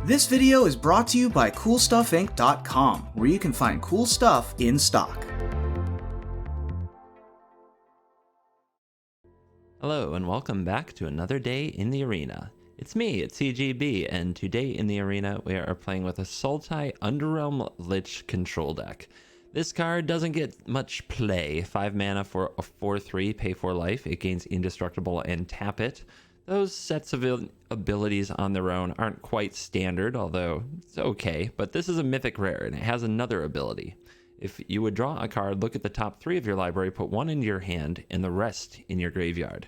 This video is brought to you by CoolStuffInc.com, where you can find cool stuff in stock. Hello and welcome back to another day in the arena. It's me, it's CGB, and today in the arena we are playing with a Sultai Underrealm Lich control deck. This card doesn't get much play. 5 mana for a 4/3, pay 4 life. It gains indestructible and tap it. Those sets of abilities on their own aren't quite standard, although it's okay, but this is a mythic rare and it has another ability. If you would draw a card, look at the top 3 of your library, put 1 into your hand, and the rest in your graveyard.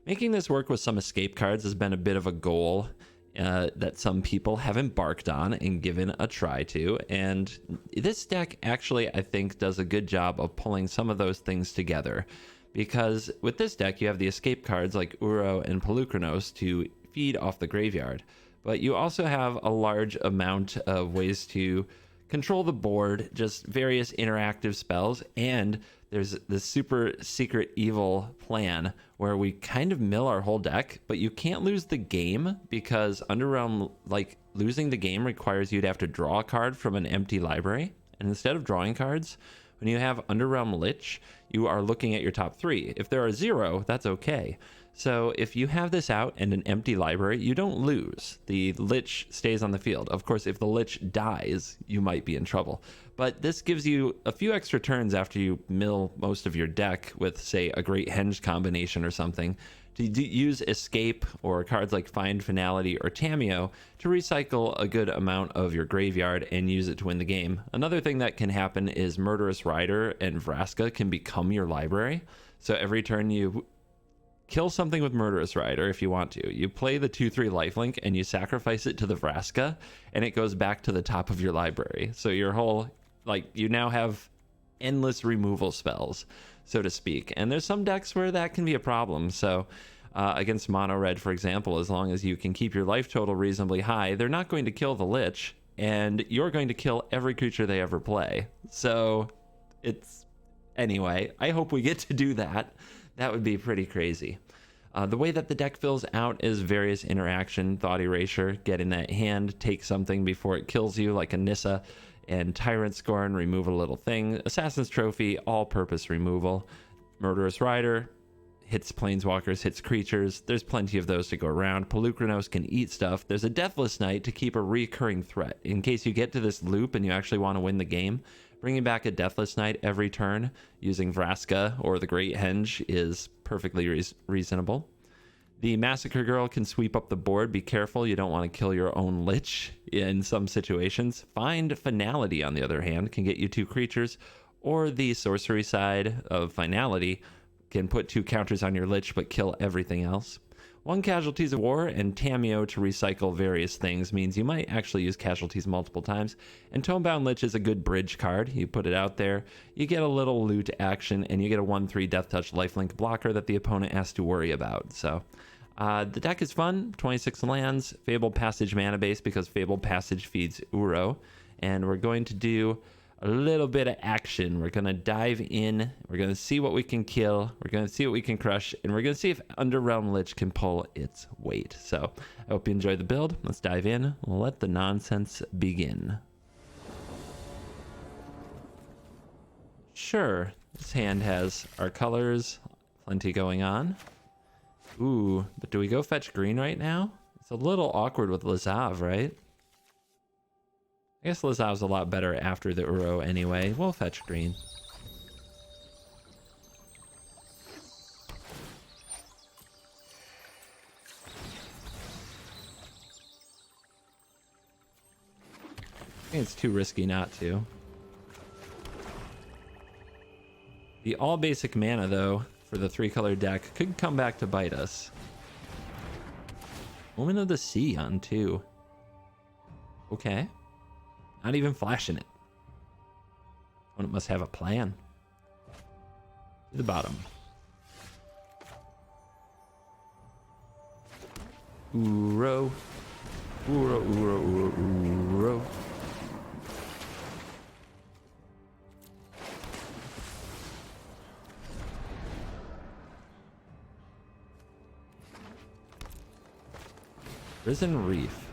Making this work with some escape cards has been a bit of a goal that some people have embarked on and given a try to, and this deck actually, I think, does a good job of pulling some of those things together. Because with this deck, you have the escape cards like Uro and Pelucranos to feed off the graveyard, but you also have a large amount of ways to control the board, just various interactive spells, and there's this super secret evil plan where we kind of mill our whole deck, but you can't lose the game because Underrealm, like, losing the game requires you to have to draw a card from an empty library, and instead of drawing cards, when you have Underrealm Lich, you are looking at your top 3. If there are 0, that's okay. So if you have this out and an empty library, you don't lose. The Lich stays on the field. Of course, if the Lich dies, you might be in trouble. But this gives you a few extra turns after you mill most of your deck with, say, a Great Henge combination or something, to use Escape or cards like Find Finality or Tamiyo to recycle a good amount of your graveyard and use it to win the game. Another thing that can happen is Murderous Rider and Vraska can become your library. So every turn you kill something with Murderous Rider if you want to. You play the 2/3 lifelink and you sacrifice it to the Vraska and it goes back to the top of your library. So your whole, like, you now have endless removal spells, so to speak. And there's some decks where that can be a problem. So against Mono Red, for example, as long as you can keep your life total reasonably high, they're not going to kill the Lich, and you're going to kill every creature they ever play. So it's, anyway, I hope we get to do that. That would be pretty crazy. The way that the deck fills out is various interaction, Thought Erasure, get in that hand, take something before it kills you, like a Nissa, and Tyrant Scorn, remove a little thing. Assassin's Trophy, all-purpose removal. Murderous Rider, hits planeswalkers, hits creatures. There's plenty of those to go around. Pelucranos can eat stuff. There's a Deathless Knight to keep a recurring threat. In case you get to this loop and you actually want to win the game, bringing back a Deathless Knight every turn using Vraska or the Great Henge is perfectly reasonable. The Massacre Girl can sweep up the board. Be careful, you don't want to kill your own Lich in some situations. Find Finality, on the other hand, can get you 2 creatures, or the sorcery side of Finality can put 2 counters on your Lich but kill everything else. 1 Casualties of War and Tamiyo to recycle various things means you might actually use Casualties multiple times. And Tomebound Lich is a good bridge card. You put it out there, you get a little loot action, and you get a 1/3 Death Touch lifelink blocker that the opponent has to worry about. So the deck is fun. 26 lands, Fabled Passage mana base because Fabled Passage feeds Uro. And we're going to do a little bit of action. We're going to dive in. We're going to see what we can kill. We're going to see what we can crush. And we're going to see if Underrealm Lich can pull its weight. So I hope you enjoyed the build. Let's dive in. We'll let the nonsense begin. Sure, this hand has our colors. Plenty going on. Ooh, but do we go fetch green right now? It's a little awkward with Lazav, right? I guess Lazav's a lot better after the Uro anyway. We'll fetch green. I think it's too risky not to. The all basic mana, though, for the 3-color deck could come back to bite us. Woman of the Sea on 2. Okay. Not even flashing it. One must have a plan. To the bottom. Uro. Uro, Uro, Uro, Uro. Risen Reef.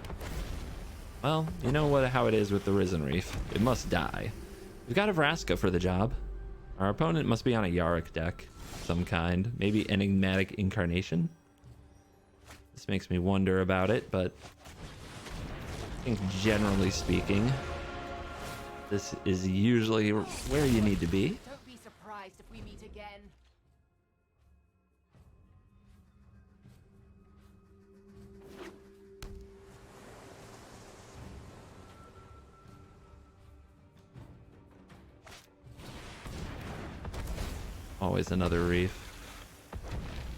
Well, you know how it is with the Risen Reef. It must die. We've got a Vraska for the job. Our opponent must be on a Yarick deck of some kind. Maybe Enigmatic Incarnation? This makes me wonder about it, but I think generally speaking, this is usually where you need to be. Don't be surprised if we meet again. Always another reef.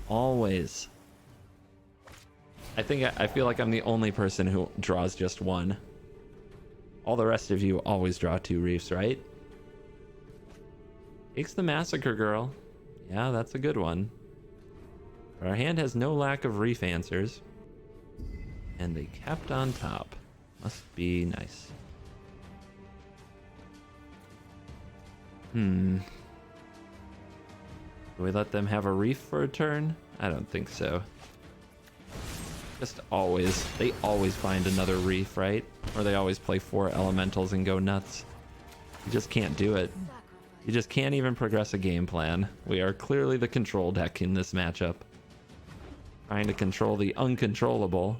Always. I feel like I'm the only person who draws just one. All the rest of you always draw 2 reefs, right? Takes the Massacre Girl. Yeah, that's a good one. But our hand has no lack of reef answers. And they kept on top. Must be nice. Do we let them have a reef for a turn? I don't think so. Just always. They always find another reef, right? Or they always play 4 elementals and go nuts. You just can't do it. You just can't even progress a game plan. We are clearly the control deck in this matchup. Trying to control the uncontrollable.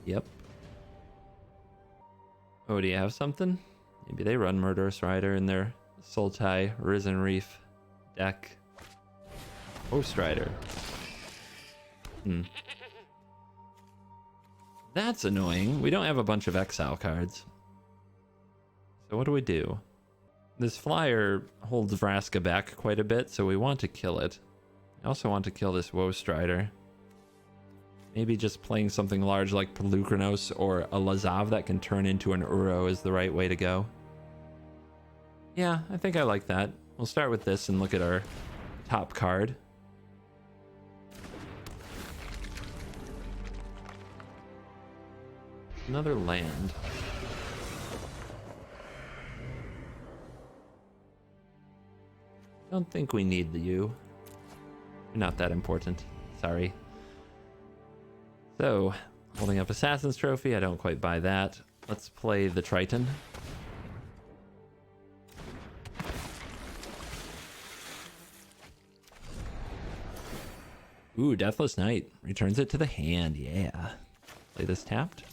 Yep. Oh, do you have something? Maybe they run Murderous Rider in their Sultai Risen Reef deck. Ghost Rider. That's annoying. We don't have a bunch of exile cards. So what do we do? This flyer holds Vraska back quite a bit, so we want to kill it. I also want to kill this Woe Strider. Maybe just playing something large like Pelucranos or a Lazav that can turn into an Uro is the right way to go. Yeah, I think I like that. We'll start with this and look at our top card. Another land. Don't think we need you. You're not that important. Sorry. So, holding up Assassin's Trophy, I don't quite buy that. Let's play the Triton. Ooh, Deathless Knight. Returns it to the hand, yeah. Play this tapped.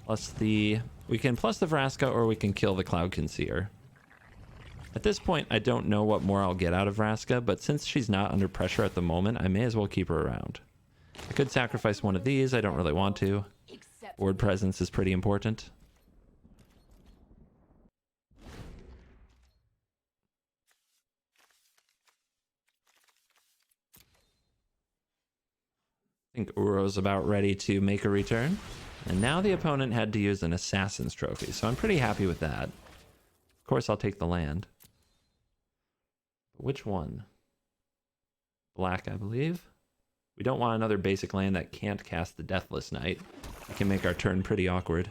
Plus the... We can plus the Vraska or we can kill the Cloud Conceer. At this point, I don't know what more I'll get out of Vraska, but since she's not under pressure at the moment, I may as well keep her around. I could sacrifice one of these, I don't really want to. Board presence is pretty important. I think Uro's about ready to make a return. And now the opponent had to use an Assassin's Trophy, so I'm pretty happy with that. Of course, I'll take the land. But which one? Black, I believe. We don't want another basic land that can't cast the Deathless Knight. It can make our turn pretty awkward.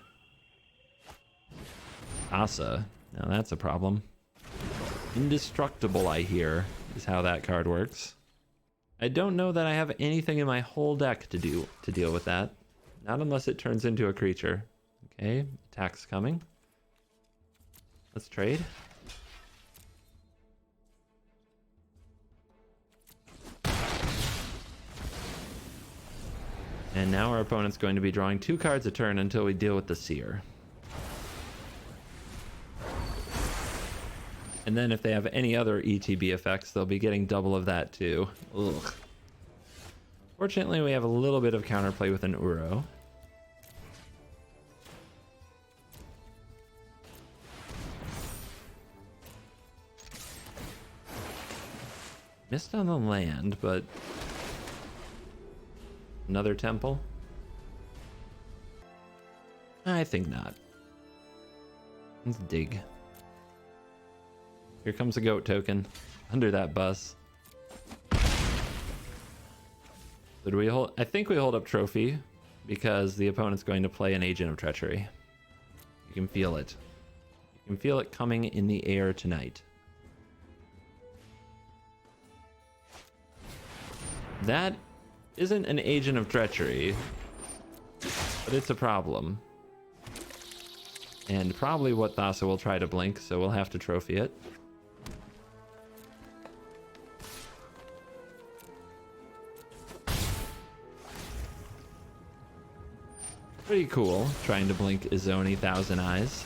Asa. Now that's a problem. Indestructible, I hear, is how that card works. I don't know that I have anything in my whole deck to deal with that. Not unless it turns into a creature. Okay, attack's coming. Let's trade. And now our opponent's going to be drawing 2 cards a turn until we deal with the Seer. And then if they have any other ETB effects, they'll be getting double of that too. Ugh. Fortunately, we have a little bit of counterplay with an Uro. Missed on the land, but... Another temple? I think not. Let's dig. Here comes a goat token under that bus. So do we hold? I think we hold up trophy because the opponent's going to play an Agent of Treachery. You can feel it. You can feel it coming in the air tonight. That isn't an agent of treachery, but it's a problem. And probably what Thassa will try to blink, so we'll have to trophy it. Pretty cool, trying to blink Izoni Thousand Eyes.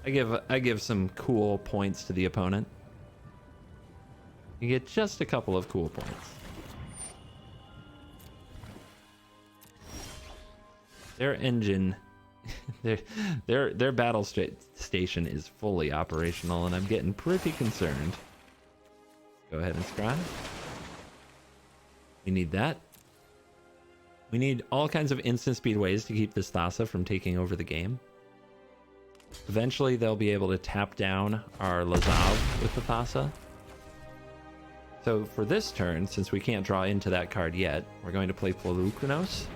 I give some cool points to the opponent. You get just a couple of cool points. Their engine, their battle station is fully operational, and I'm getting pretty concerned. Go ahead and scry. We need that. We need all kinds of instant speed ways to keep this Thassa from taking over the game. Eventually, they'll be able to tap down our Lazav with the Thassa. So for this turn, since we can't draw into that card yet, we're going to play Polukranos.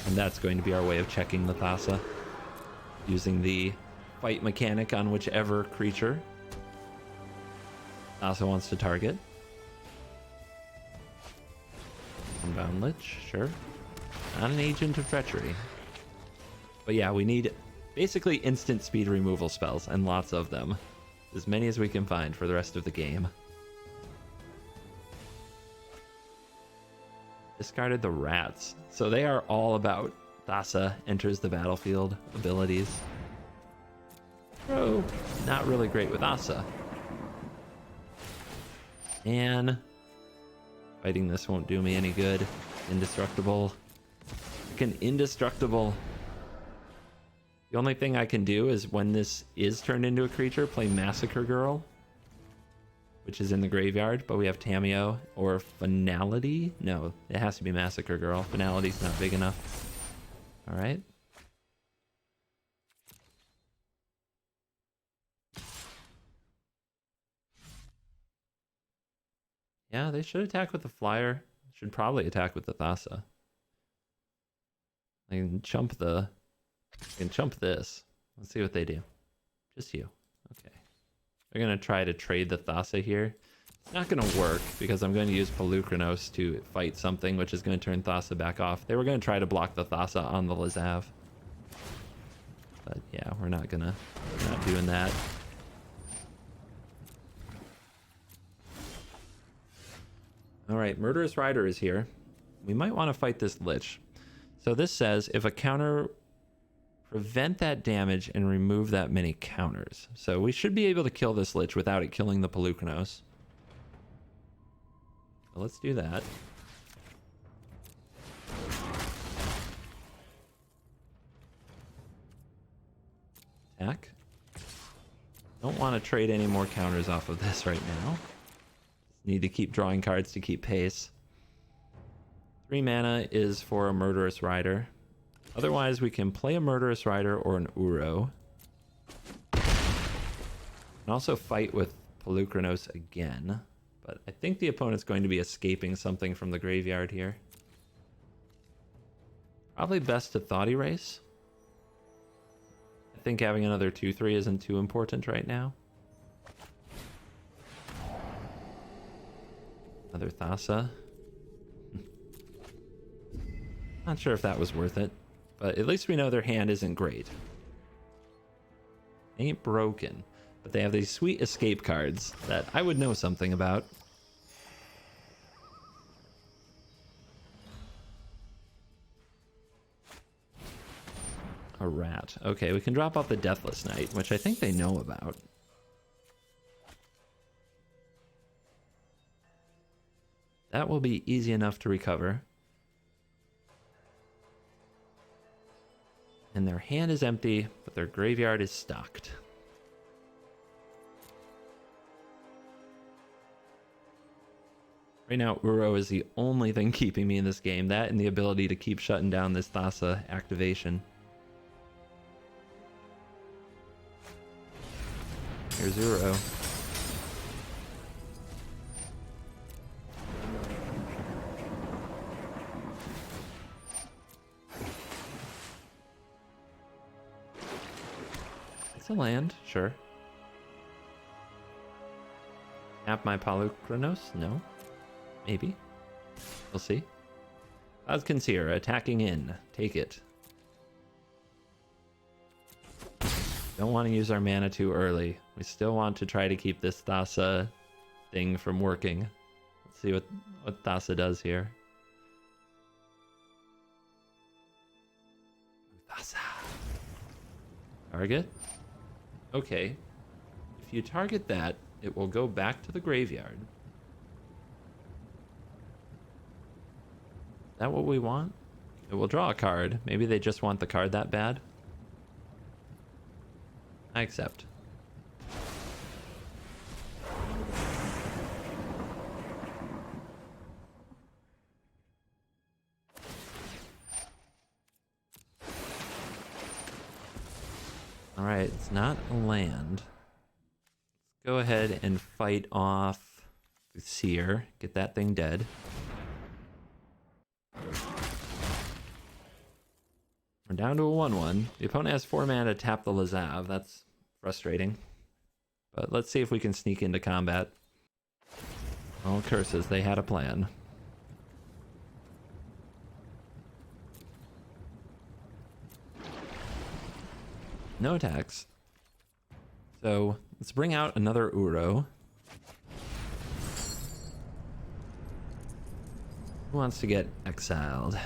And that's going to be our way of checking the Thassa, using the fight mechanic on whichever creature Thassa wants to target. Unbound Lich, sure. Not an agent of treachery. But yeah, we need basically instant speed removal spells, and lots of them. As many as we can find for the rest of the game. Discarded the rats. So they are all about Thassa enters the battlefield abilities. Oh, not really great with Thassa. And fighting this won't do me any good. Indestructible. Freaking indestructible. The only thing I can do is when this is turned into a creature, play Massacre Girl, which is in the graveyard, but we have Tameo or Finality. No, it has to be Massacre Girl. Finality's not big enough. All right. Yeah, they should attack with the flyer. Should probably attack with the Thassa. I can chump this. Let's see what they do. Just you. Okay. They're going to try to trade the Thassa here. It's not going to work because I'm going to use Polukranos to fight something, which is going to turn Thassa back off. They were going to try to block the Thassa on the Lazav. But yeah, we're not doing that. All right, Murderous Rider is here. We might want to fight this Lich. So this says if a counter, prevent that damage and remove that many counters. So we should be able to kill this Lich without it killing the Polukranos. So let's do that. Attack. Don't want to trade any more counters off of this right now. Need to keep drawing cards to keep pace. 3 mana is for a Murderous Rider. Otherwise, we can play a Murderous Rider or an Uro. And also fight with Polukranos again. But I think the opponent's going to be escaping something from the graveyard here. Probably best to Thought Erase. I think having another 2/3 isn't too important right now. Another Thassa. Not sure if that was worth it, but at least we know their hand isn't great. Ain't broken, but they have these sweet escape cards that I would know something about. A rat. Okay, we can drop off the Deathless Knight, which I think they know about. That will be easy enough to recover. And their hand is empty, but their graveyard is stocked. Right now, Uro is the only thing keeping me in this game. That and the ability to keep shutting down this Thassa activation. Here's Uro. It's a land, sure. Tap my Polukranos? No. Maybe. We'll see. Conceer attacking in. Take it. Don't want to use our mana too early. We still want to try to keep this Thassa thing from working. Let's see what Thassa does here. Thassa. Target. Okay. If you target that, it will go back to the graveyard. Is that what we want? It will draw a card. Maybe they just want the card that bad. I accept. Alright, it's not a land. Let's go ahead and fight off the Seer. Get that thing dead. We're down to a 1/1. The opponent has 4 mana to tap the Lazav. That's frustrating. But let's see if we can sneak into combat. Oh, curses. They had a plan. No attacks. So let's bring out another Uro. Who wants to get exiled?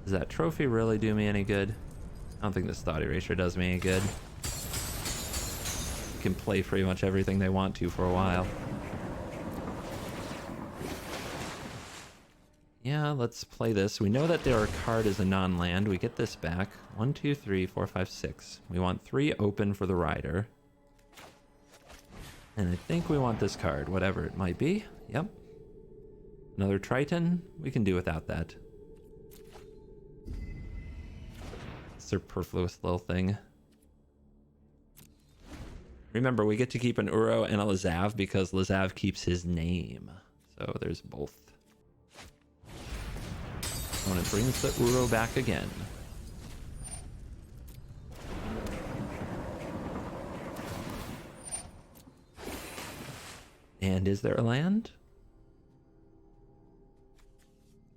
Does that trophy really do me any good? I don't think this Thought Erasure does me any good. You can play pretty much everything they want to for a while. Yeah, let's play this. We know that their card is a non-land. We get this back. 1, 2, 3, 4, 5, 6. We want 3 open for the Rider. And I think we want this card, whatever it might be. Yep. Another Triton. We can do without that. Superfluous little thing. Remember, we get to keep an Uro and a Lazav because Lazav keeps his name. So there's both. Opponent brings the Uro back again. And is there a land?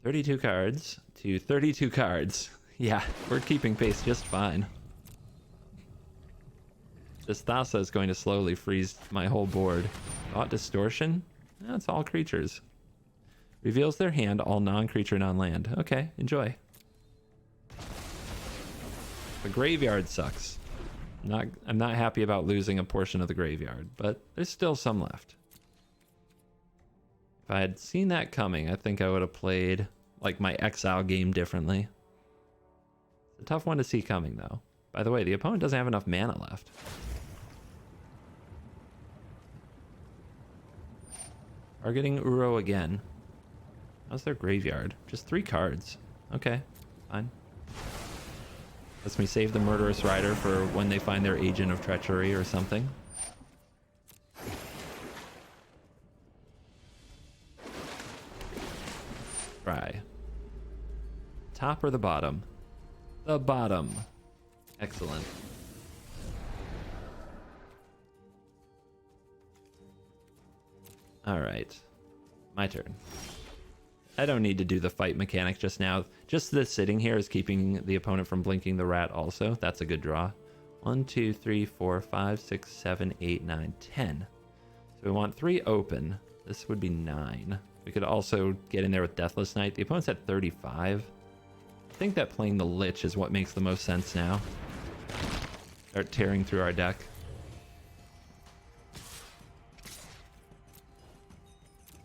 32 cards to 32 cards. Yeah, we're keeping pace just fine. This Thassa is going to slowly freeze my whole board. Thought Distortion? That's all creatures. Reveals their hand, all non-creature, non-land. Okay, enjoy. The graveyard sucks. I'm not happy about losing a portion of the graveyard, but there's still some left. If I had seen that coming, I think I would have played like my Exile game differently. It's a tough one to see coming, though. By the way, the opponent doesn't have enough mana left. Targeting Uro again. How's their graveyard? Just 3 cards. Okay, fine. Lets me save the Murderous Rider for when they find their Agent of Treachery or something. Try. Top or the bottom? The bottom. Excellent. Alright. My turn. I don't need to do the fight mechanic just now. Just this sitting here is keeping the opponent from blinking the rat also. That's a good draw. 1, 2, 3, 4, 5, 6, 7, 8, 9, 10. So we want 3 open. This would be 9. We could also get in there with Deathless Knight. The opponent's at 35. I think that playing the Lich is what makes the most sense now. Start tearing through our deck.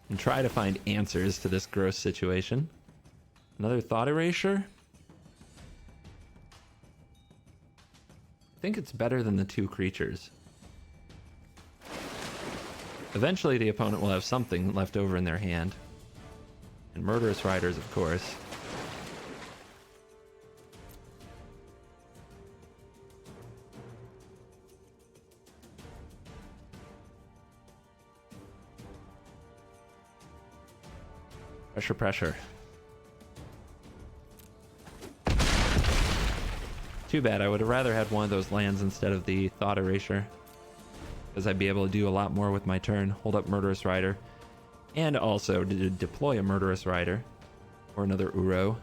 And try to find answers to this gross situation. Another Thought Erasure? I think it's better than the 2 creatures. Eventually the opponent will have something left over in their hand. And Murderous Riders, of course. Pressure, pressure. Too bad, I would have rather had one of those lands instead of the Thought Erasure. because I'd be able to do a lot more with my turn. Hold up Murderous Rider, and also to deploy a Murderous Rider or another Uro.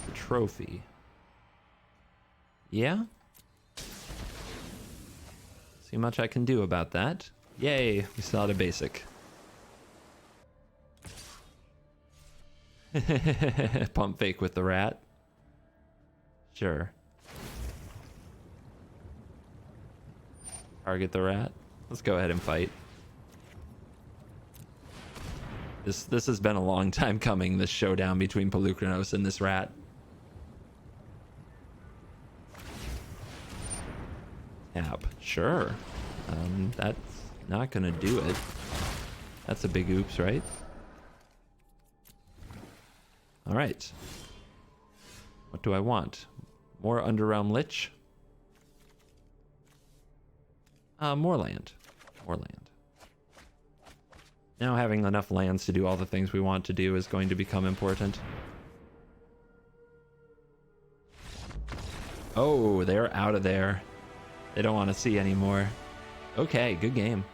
The trophy. Yeah? See much I can do about that. Yay, we still had a basic. Pump fake with the rat. Sure. Target the rat. Let's go ahead and fight. This has been a long time coming, this showdown between Pelucranos and this rat. Tap. Sure. That's not gonna do it. That's a big oops, right? Alright. What do I want? More Underrealm Lich? More land. More land. Now having enough lands to do all the things we want to do is going to become important. Oh, they're out of there. They don't want to see anymore. Okay, good game.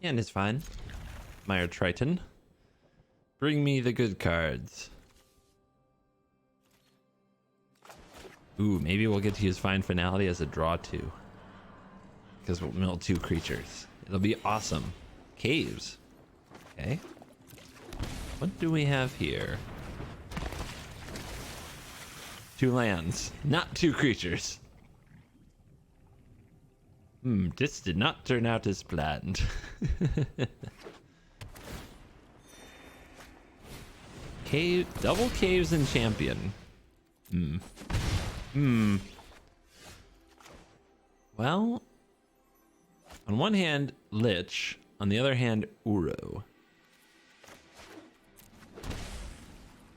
And it's fine. Mire Triton. Bring me the good cards. Ooh, maybe we'll get to use Fine Finality as a draw 2. Because we'll mill 2 creatures. It'll be awesome. Caves. Okay. What do we have here? 2 lands, not 2 creatures. This did not turn out as planned. Cave, double caves and champion. Well, on one hand, Lich. On the other hand, Uro.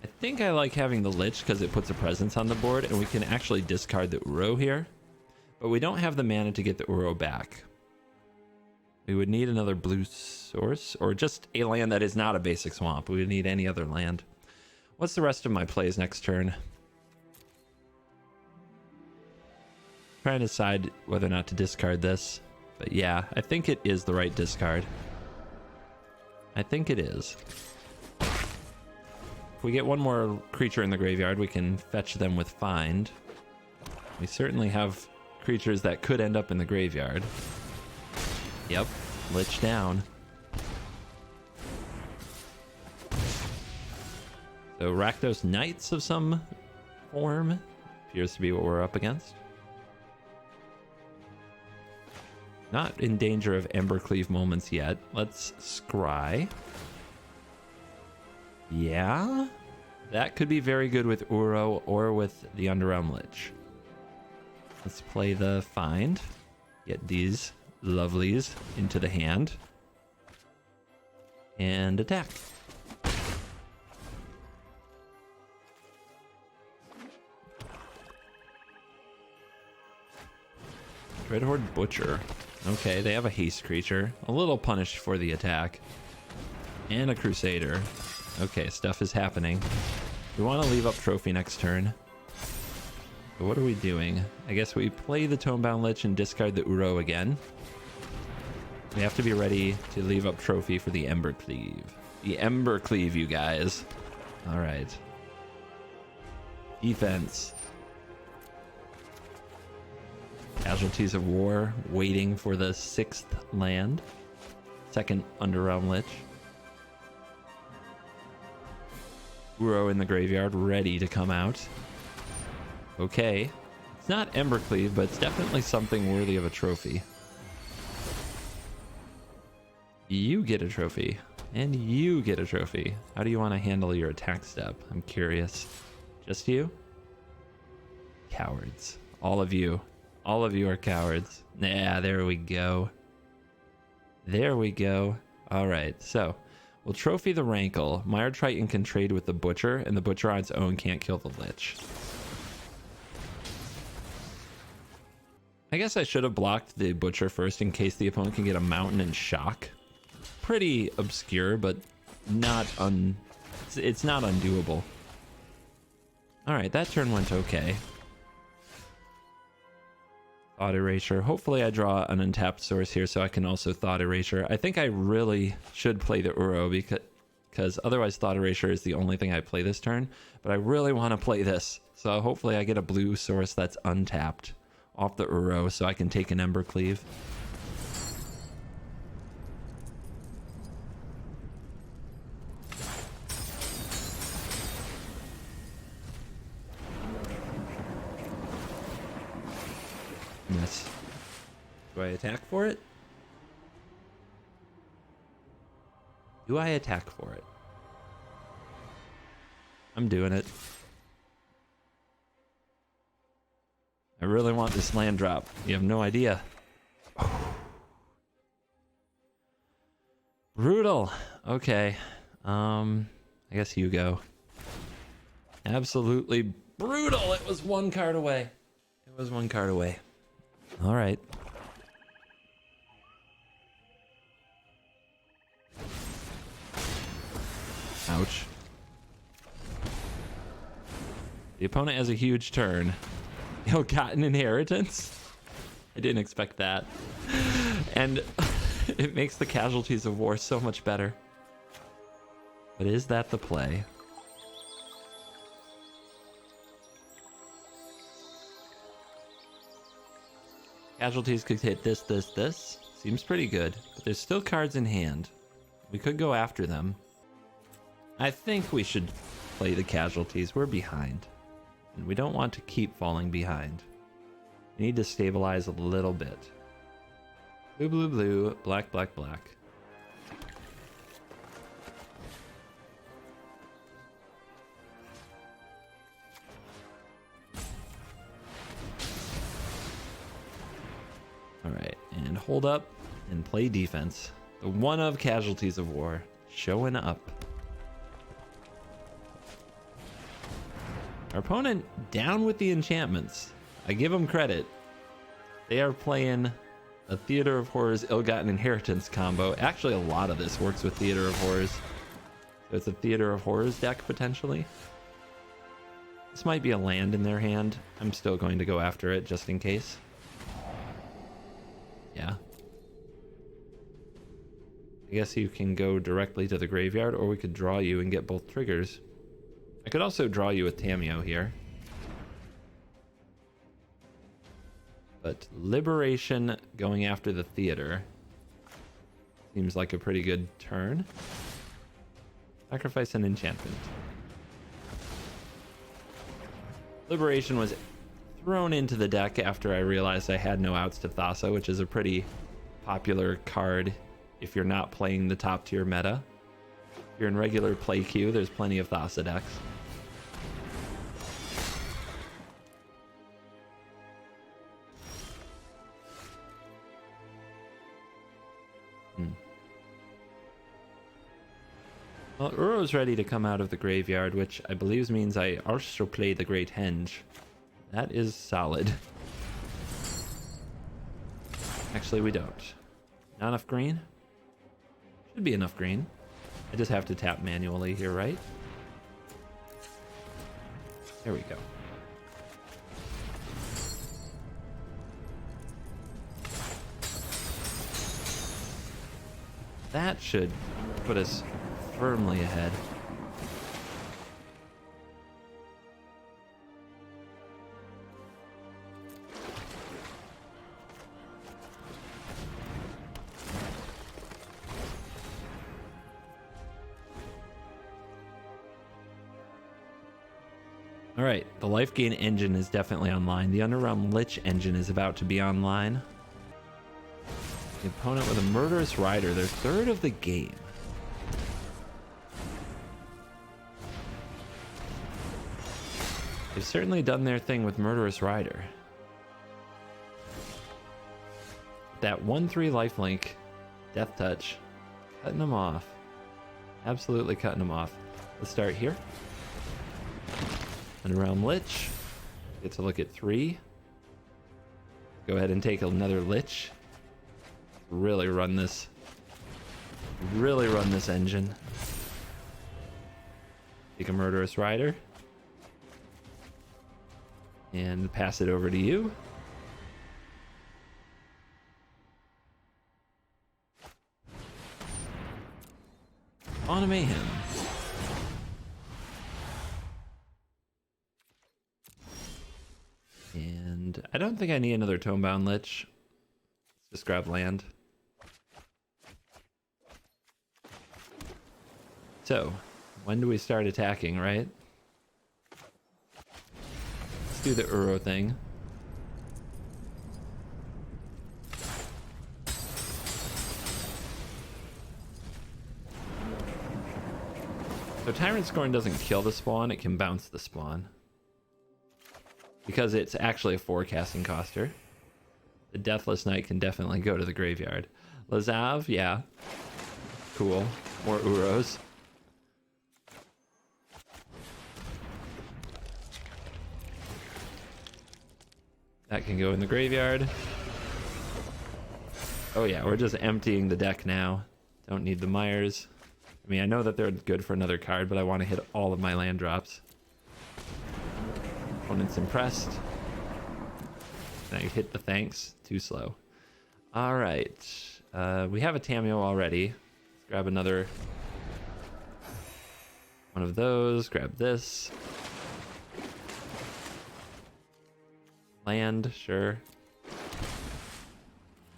I think I like having the Lich because it puts a presence on the board and we can actually discard the Uro here. But we don't have the mana to get the Uro back. We would need another blue source or just a land that is not a basic swamp. We would need any other land. What's the rest of my plays next turn? Trying to decide whether or not to discard this. But yeah, I think it is the right discard. I think it is. If we get one more creature in the graveyard, we can fetch them with Find. We certainly have creatures that could end up in the graveyard. Yep, Lich down. So Rakdos Knights of some form appears to be what we're up against. Not in danger of Embercleave moments yet. Let's scry. Yeah, that could be very good with Uro or with the Underrealm Lich. Let's play the Find. Get these lovelies into the hand. And attack. Dreadhorde Butcher. Okay, they have a haste creature. A little punished for the attack. And a Crusader. Okay, stuff is happening. We want to leave up trophy next turn. But what are we doing? I guess we play the Tomebound Lich and discard the Uro again. We have to be ready to leave up trophy for the Embercleave. The Embercleave, you guys. Alright. Defense. Casualties of War, waiting for the 6th land. 2nd Underrealm Lich. Uro in the graveyard, ready to come out. Okay. It's not Embercleave, but it's definitely something worthy of a trophy. You get a trophy. And you get a trophy. How do you want to handle your attack step? I'm curious. Just you? Cowards. All of you. All of you are cowards. Nah, there we go. There we go. Alright, so we'll trophy the Rankle. Mire Triton can trade with the Butcher, and the Butcher on its own can't kill the Lich. I guess I should have blocked the Butcher first in case the opponent can get a Mountain and Shock. Pretty obscure, but not it's not undoable. Alright, that turn went okay. Thought Erasure. Hopefully I draw an untapped source here so I can also Thought Erasure. I think I really should play the Uro because otherwise Thought Erasure is the only thing I play this turn. But I really want to play this. So hopefully I get a blue source that's untapped off the Uro so I can take an Ember Cleave. Yes. Do I attack for it? Do I attack for it? I'm doing it. I really want this land drop. You have no idea. Brutal. Okay. I guess you go. Absolutely brutal. It was one card away. It was one card away. All right. Ouch. The opponent has a huge turn. Ill-gotten inheritance? I didn't expect that. And it makes the casualties of war so much better. But is that the play? Casualties could hit this, this, this. Seems pretty good. But there's still cards in hand. We could go after them. I think we should play the casualties. We're behind. And we don't want to keep falling behind. We need to stabilize a little bit. Blue, blue, blue. Black, black, black. Alright, and hold up and play defense. The one of casualties of war showing up. Our opponent down with the enchantments. I give them credit. They are playing a Theater of Horrors Ill-Gotten Inheritance combo. Actually, a lot of this works with Theater of Horrors. So it's a Theater of Horrors deck, potentially. This might be a land in their hand. I'm still going to go after it, just in case. Yeah. I guess you can go directly to the graveyard, or we could draw you and get both triggers. I could also draw you with Tameo here. But Liberation going after the Theater seems like a pretty good turn. Sacrifice an enchantment. Liberation was thrown into the deck after I realized I had no outs to Thassa, which is a pretty popular card if you're not playing the top tier meta. If you're in regular play queue, there's plenty of Thassa decks. Well, Uro's ready to come out of the graveyard, which I believe means I also play the Great Henge. That is solid. Actually, we don't. Not enough green? Should be enough green. I just have to tap manually here, right? There we go. That should put us firmly ahead. All right, the life gain engine is definitely online. The Underrealm Lich engine is about to be online. The opponent with a Murderous Rider, their third of the game. They've certainly done their thing with Murderous Rider. That 1/3 lifelink, Death Touch, cutting them off. Absolutely cutting them off. Let's start here. Underrealm Lich. Get to look at 3. Go ahead and take another Lich. Really run this. Really run this engine. Take a Murderous Rider. And pass it over to you. On a Mayhem. And I don't think I need another Tomebound Lich. Let's just grab land. So, when do we start attacking, right? Let's do the Uro thing. So Tyrant Scorn doesn't kill the spawn, it can bounce the spawn. Because it's actually a forecasting coster. The Deathless Knight can definitely go to the graveyard. Lazav, yeah. Cool. More Uros. That can go in the graveyard. Oh yeah, we're just emptying the deck now. Don't need the Myers. I mean, I know that they're good for another card, but I want to hit all of my land drops. Opponent's impressed. And I hit the thanks. Too slow. Alright. We have a Tameo already. Let's grab another one of those. Grab this. Land, sure.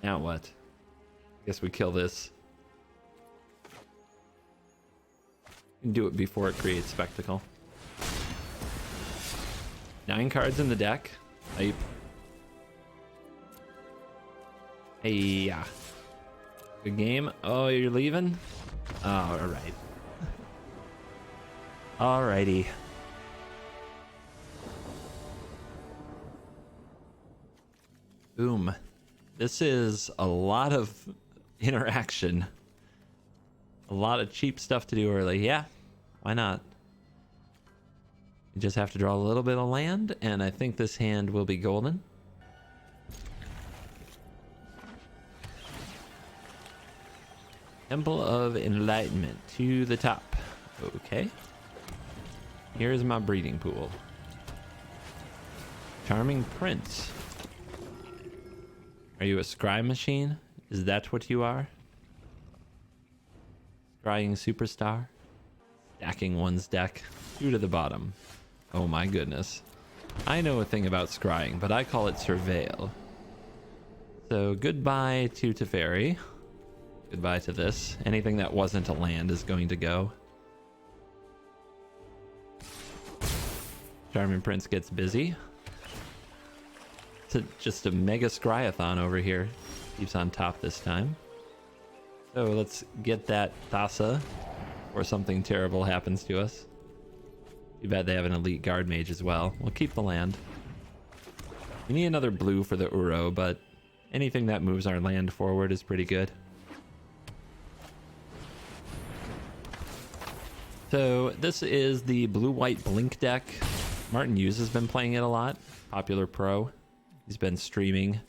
Now what? I guess we kill this. Do it before it creates spectacle. 9 cards in the deck. Hype. Hey, yeah. Good game. Oh, you're leaving? Oh, alright. Alrighty. Boom. This is a lot of interaction. A lot of cheap stuff to do early. Yeah, why not? You just have to draw a little bit of land, and I think this hand will be golden. Temple of Enlightenment to the top. Okay. Here's my breeding pool. Charming Prince. Are you a scry machine? Is that what you are? Scrying superstar? Stacking one's deck 2 to the bottom. Oh my goodness. I know a thing about scrying, but I call it surveil. So goodbye to Teferi. Goodbye to this. Anything that wasn't a land is going to go. Charming Prince gets busy. It's just a mega scryathon over here. Keeps on top this time. So let's get that Thassa before something terrible happens to us. Too bad they have an elite guard mage as well. We'll keep the land. We need another blue for the Uro, but anything that moves our land forward is pretty good. So this is the blue-white blink deck. Martin Hughes has been playing it a lot. Popular pro. He's been streaming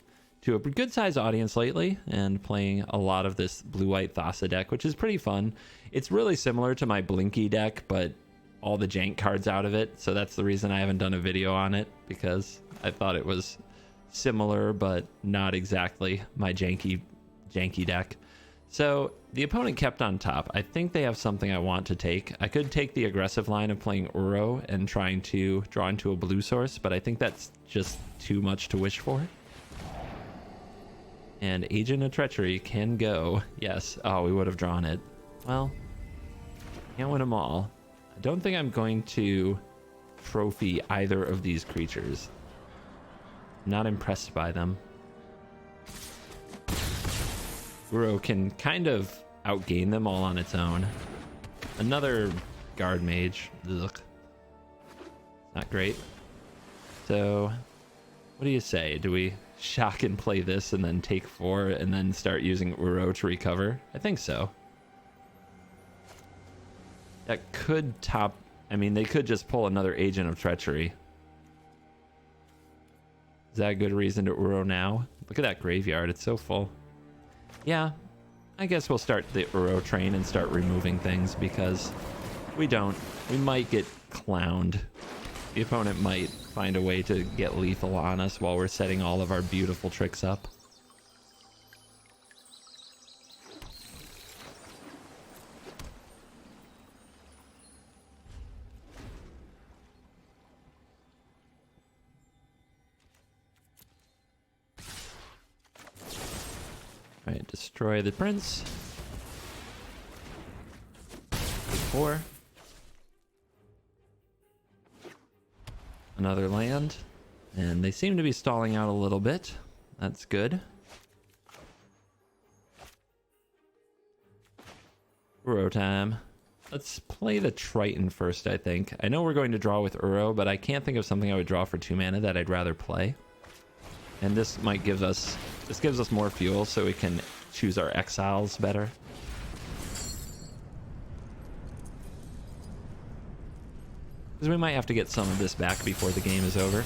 to a good sized audience lately and playing a lot of this blue-white Thassa deck, which is pretty fun. It's really similar to my Blinky deck, but all the jank cards out of it. So that's the reason I haven't done a video on it, because I thought it was similar, but not exactly my janky deck. So the opponent kept on top. I think they have something I want to take. I could take the aggressive line of playing Uro and trying to draw into a blue source, but I think that's just too much to wish for. And Agent of Treachery can go. Yes. Oh, we would have drawn it. Well, can't win them all. I don't think I'm going to trophy either of these creatures. Not impressed by them. Uro can kind of outgain them all on its own. Another guard mage. Ugh. Not great. So, what do you say? Do we shock and play this and then take 4 and then start using Uro to recover? I think so. That could top... I mean, they could just pull another Agent of Treachery. Is that a good reason to Uro now? Look at that graveyard. It's so full. Yeah, I guess we'll start the Uro train and start removing things because we might get clowned. The opponent might find a way to get lethal on us while we're setting all of our beautiful tricks up. Alright, destroy the prince. Take 4. Another land. And they seem to be stalling out a little bit. That's good. Uro time. Let's play the Triton first, I think. I know we're going to draw with Uro, but I can't think of something I would draw for 2 mana that I'd rather play. And this might give us... This gives us more fuel so we can choose our exiles better. Because we might have to get some of this back before the game is over.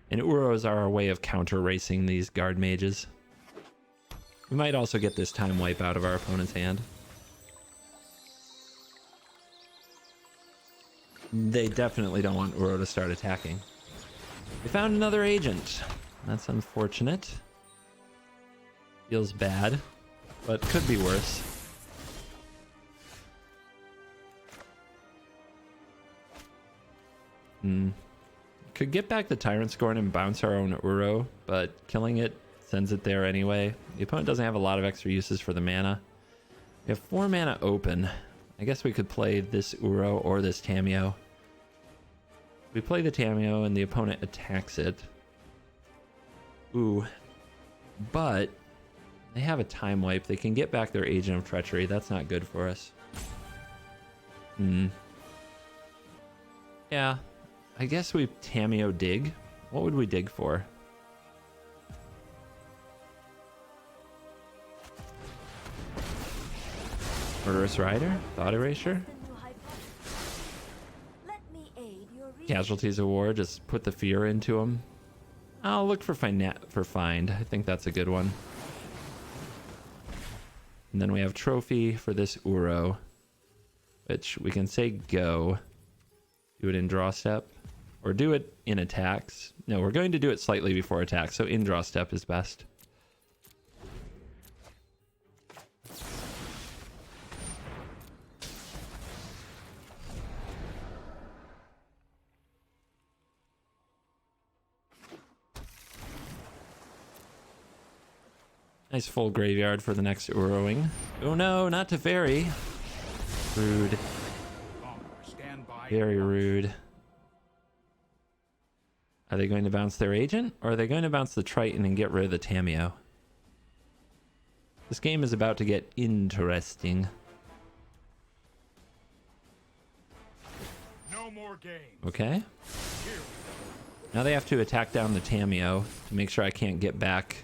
And Uros are our way of counter-racing these guard mages. We might also get this time wipe out of our opponent's hand. They definitely don't want Uro to start attacking. We found another agent. That's unfortunate. Feels bad, but could be worse. Could get back the Tyrant Scorn and bounce our own Uro, but killing it sends it there anyway. The opponent doesn't have a lot of extra uses for the mana. We have 4 mana open. I guess we could play this Uro or this Tamiyo. We play the Tamiyo and the opponent attacks it. Ooh. But they have a time wipe. They can get back their Agent of Treachery. That's not good for us. Yeah. I guess we Tamiyo dig. What would we dig for? Murderous Rider? Thought Erasure? Casualties of War, just put the fear into them. I'll look for Find. I think that's a good one. And then we have Trophy for this Uro, which we can say go. Do it in draw step. Or do it in attacks. No, we're going to do it slightly before attack, so in draw step is best. Nice full graveyard for the next Uroing. Oh no, not Teferi. Rude. Very rude. Are they going to bounce their agent, or are they going to bounce the Triton and get rid of the Tamiyo? This game is about to get interesting. No more games. Okay. Now they have to attack down the Tamiyo to make sure I can't get back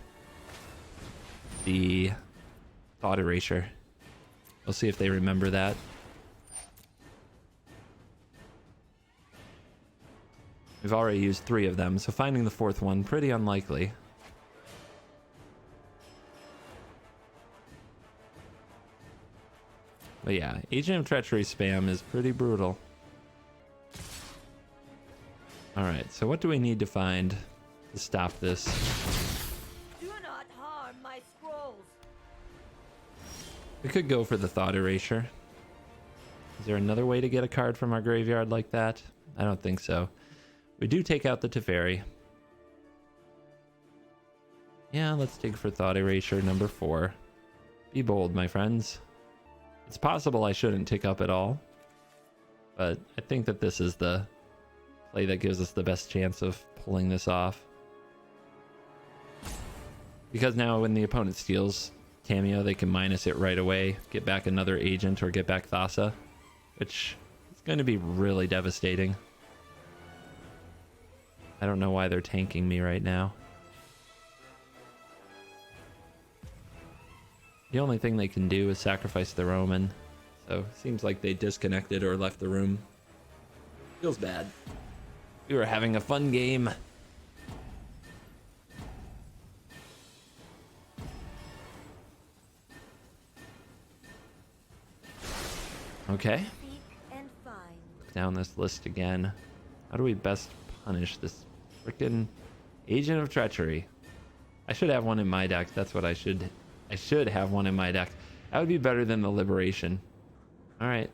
the Thought Erasure. We'll see if they remember that. We've already used 3 of them, so finding the 4th one, pretty unlikely. But yeah, Agent of Treachery spam is pretty brutal. Alright, so what do we need to find to stop this? Do not harm my scrolls. We could go for the Thought Erasure. Is there another way to get a card from our graveyard like that? I don't think so. We do take out the Teferi. Yeah, let's dig for Thought Erasure number 4. Be bold, my friends. It's possible I shouldn't tick up at all, but I think that this is the play that gives us the best chance of pulling this off. Because now when the opponent steals Tamiyo, they can minus it right away, get back another agent or get back Thassa, which is going to be really devastating. I don't know why they're tanking me right now. The only thing they can do is sacrifice their Omen. So seems like they disconnected or left the room. Feels bad. We were having a fun game. Okay. Seek and find. Look down this list again. How do we best punish this frickin' agent of treachery? I should have one in my deck. That's what I should have one in my deck. That would be better than the liberation. All right.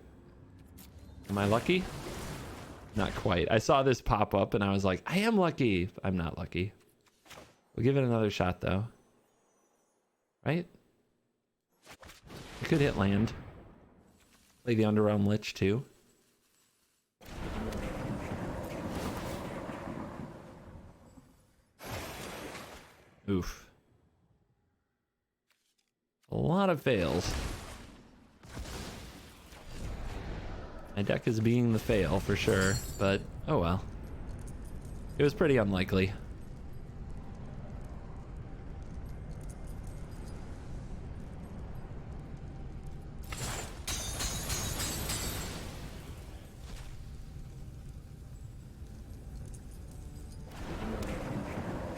Am I lucky? Not quite. I saw this pop up and I was like, I am lucky. I'm not lucky. We'll give it another shot though. Right? I could hit land. Play the Underrealm Lich too. Oof. A lot of fails. My deck is being the fail for sure, but oh well. It was pretty unlikely.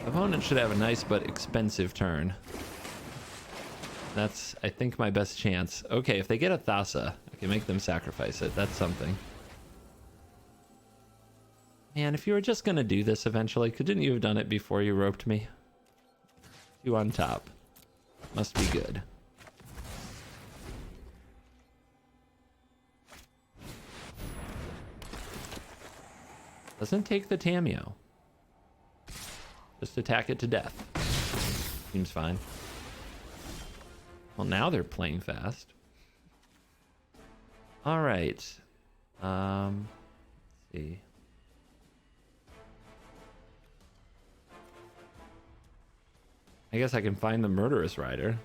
Opponent should have a nice but expensive turn. That's, I think, my best chance. Okay, if they get a Thassa, I can make them sacrifice it. That's something. Man, if you were just gonna do this eventually, couldn't you have done it before you roped me? You on top. Must be good. Doesn't take the Tameo. Just attack it to death. Seems fine. Well, now they're playing fast. All right. Let's see. I guess I can find the Murderous Rider.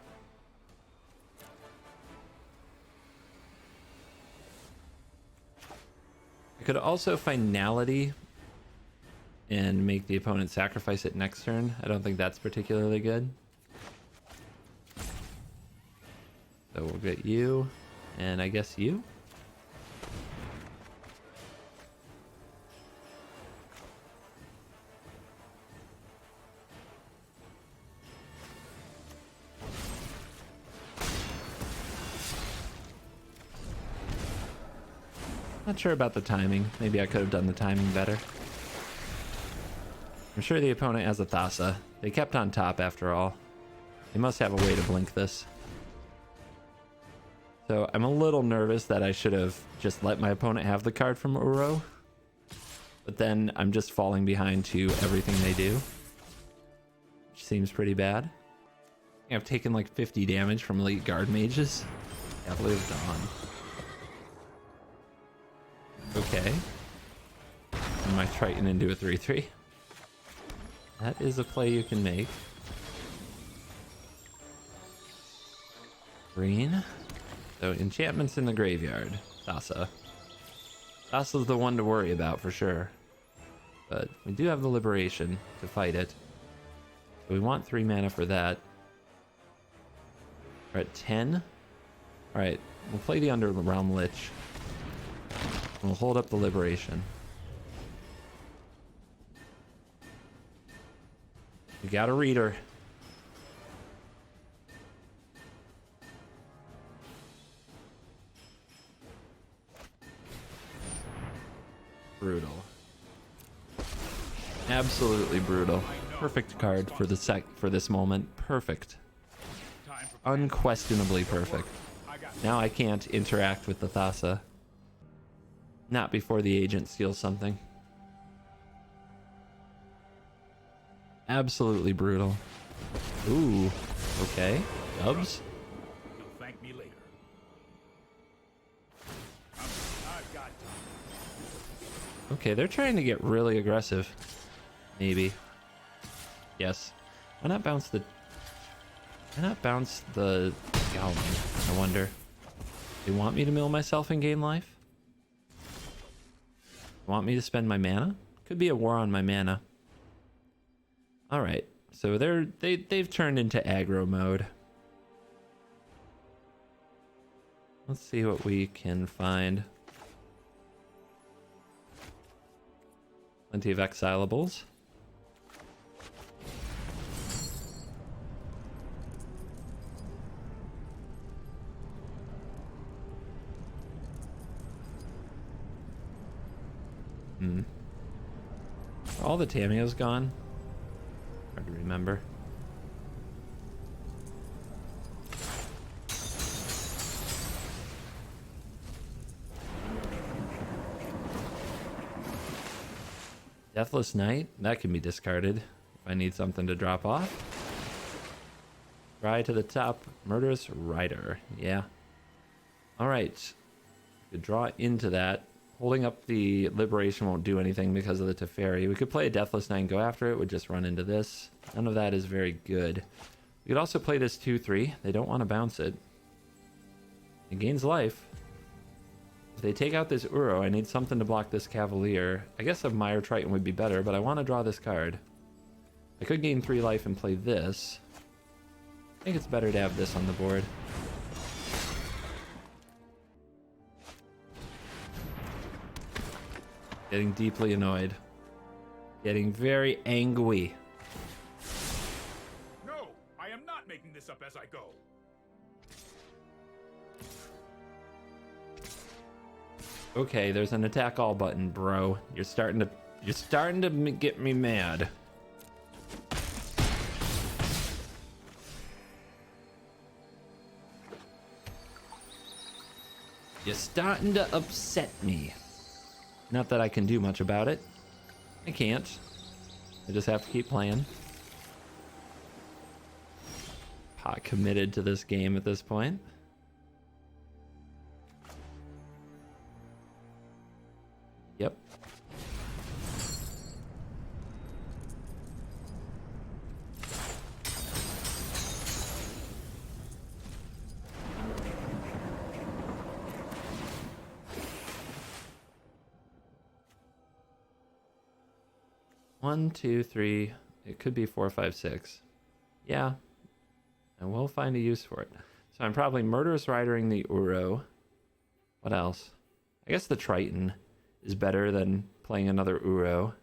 I could also finality and make the opponent sacrifice it next turn. I don't think that's particularly good. So we'll get you, and I guess you. Not sure about the timing. Maybe I could have done the timing better. I'm sure the opponent has a Thassa. They kept on top after all. They must have a way to blink this. So I'm a little nervous that I should have just let my opponent have the card from Uro. But then I'm just falling behind to everything they do. Which seems pretty bad. I've taken like 50 damage from elite guard mages. Cavalier of Dawn. Okay. And my Triton into a 3-3. That is a play you can make. Green. So enchantments in the graveyard. Thassa. Thassa's the one to worry about for sure. But we do have the liberation to fight it. So we want 3 mana for that. We're at 10. Alright, we'll play the Underrealm Lich. We'll hold up the liberation. We got a reader. Brutal. Absolutely brutal. Perfect card for the for this moment. Perfect. Unquestionably perfect. Now I can't interact with the Thassa. Not before the agent steals something. Absolutely brutal. Ooh, okay. Dubs? You'll thank me later. Okay, they're trying to get really aggressive. Maybe. Yes. Why not bounce the... Why not bounce the Goblin? I wonder. They want me to mill myself in game life? Want me to spend my mana? Could be a war on my mana. Alright, so they've turned into aggro mode. Let's see what we can find. Plenty of exilables. All the Tameo's gone. Hard to remember. Deathless Knight, that can be discarded if I need something to drop off. Try to the top, Murderous Rider, yeah. Alright, could draw into that. Holding up the Liberation won't do anything because of the Teferi. We could play a Deathless Knight and go after it, would just run into this. None of that is very good. We could also play this 2-3. They don't want to bounce it. It gains life. If they take out this Uro, I need something to block this Cavalier. I guess a Mire Triton would be better, but I want to draw this card. I could gain 3 life and play this. I think it's better to have this on the board. Getting deeply annoyed. Getting very angry. No, I am not making this up as I go. Okay, there's an attack all button, bro. You're starting to get me mad. You're starting to upset me. Not that I can do much about it. I can't. I just have to keep playing. Pot committed to this game at this point. Yep. One, two, three. It could be 4, 5, 6. Yeah. And we'll find a use for it. So I'm probably Murderous Ridering the Uro. What else? I guess the Triton is better than playing another Uro.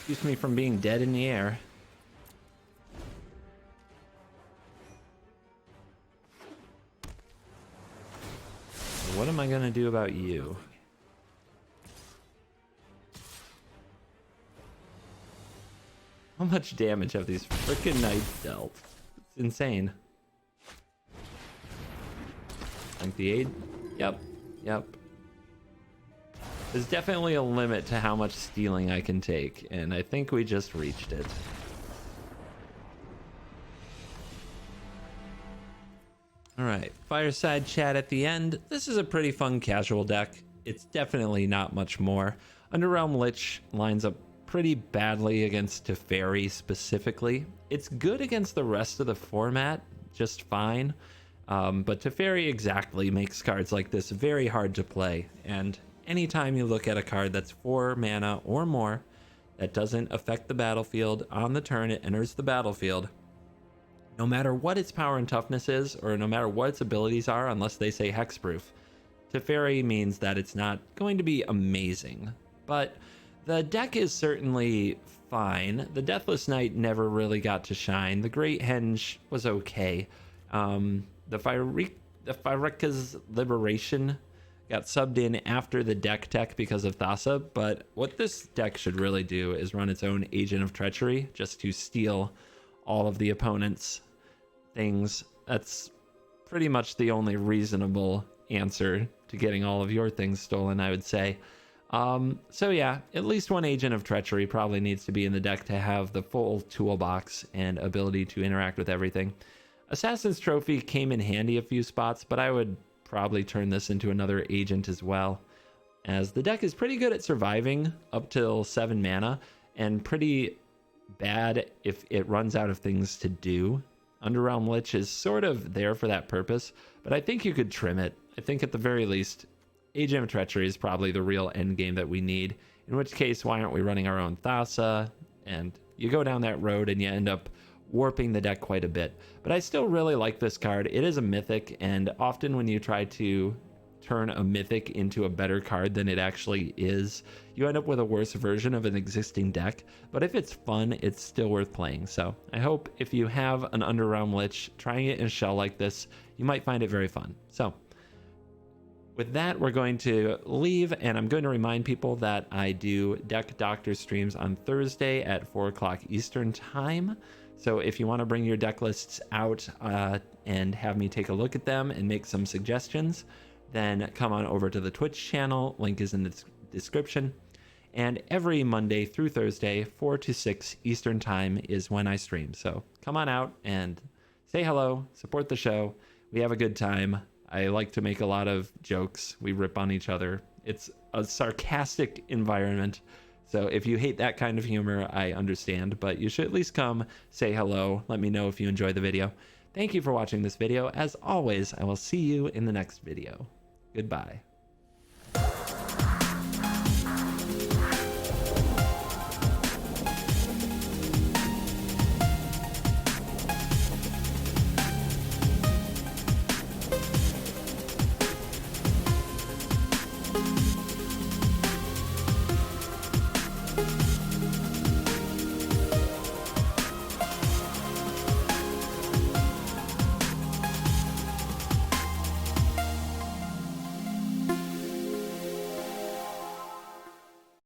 Keeps me from being dead in the air. What am I gonna do about you? How much damage have these freaking knights dealt? It's insane. Like the aid? Yep. There's definitely a limit to how much stealing I can take, and I think we just reached it. Alright, fireside chat at the end. This is a pretty fun casual deck. It's definitely not much more. Underrealm Lich lines up pretty badly against Teferi specifically. It's good against the rest of the format, just fine. But Teferi exactly makes cards like this very hard to play, and anytime you look at a card that's 4 mana or more that doesn't affect the battlefield on the turn it enters the battlefield, no matter what its power and toughness is, or no matter what its abilities are, unless they say hexproof, Teferi means that it's not going to be amazing. But the deck is certainly fine. The Deathless Knight never really got to shine. The Great Henge was okay. The Pyrrhica's Liberation got subbed in after the deck tech because of Thassa, but what this deck should really do is run its own Agent of Treachery just to steal all of the opponent's things. That's pretty much the only reasonable answer to getting all of your things stolen, I would say. So yeah, at least one Agent of Treachery probably needs to be in the deck to have the full toolbox and ability to interact with everything. Assassin's Trophy came in handy a few spots, but I would probably turn this into another agent as well, as the deck is pretty good at surviving up till 7 mana and pretty bad if it runs out of things to do. Underrealm Lich is sort of there for that purpose, but I think you could trim it. I think at the very least, Agent of Treachery is probably the real end game that we need, in which case, why aren't we running our own Thassa? And you go down that road and you end up warping the deck quite a bit. But I still really like this card. It is a mythic, and often when you try to turn a mythic into a better card than it actually is, you end up with a worse version of an existing deck. But if it's fun, it's still worth playing. So I hope if you have an Underrealm Lich, trying it in a shell like this, you might find it very fun. So with that, we're going to leave, and I'm going to remind people that I do Deck Doctor streams on Thursday at 4 o'clock Eastern time. So if you want to bring your deck lists out and have me take a look at them and make some suggestions, then come on over to the Twitch channel. Link is in the description. And every Monday through Thursday, 4 to 6 Eastern time is when I stream. So come on out and say hello, support the show. We have a good time. I like to make a lot of jokes. We rip on each other. It's a sarcastic environment. So if you hate that kind of humor, I understand, but you should at least come say hello. Let me know if you enjoy the video. Thank you for watching this video. As always, I will see you in the next video. Goodbye.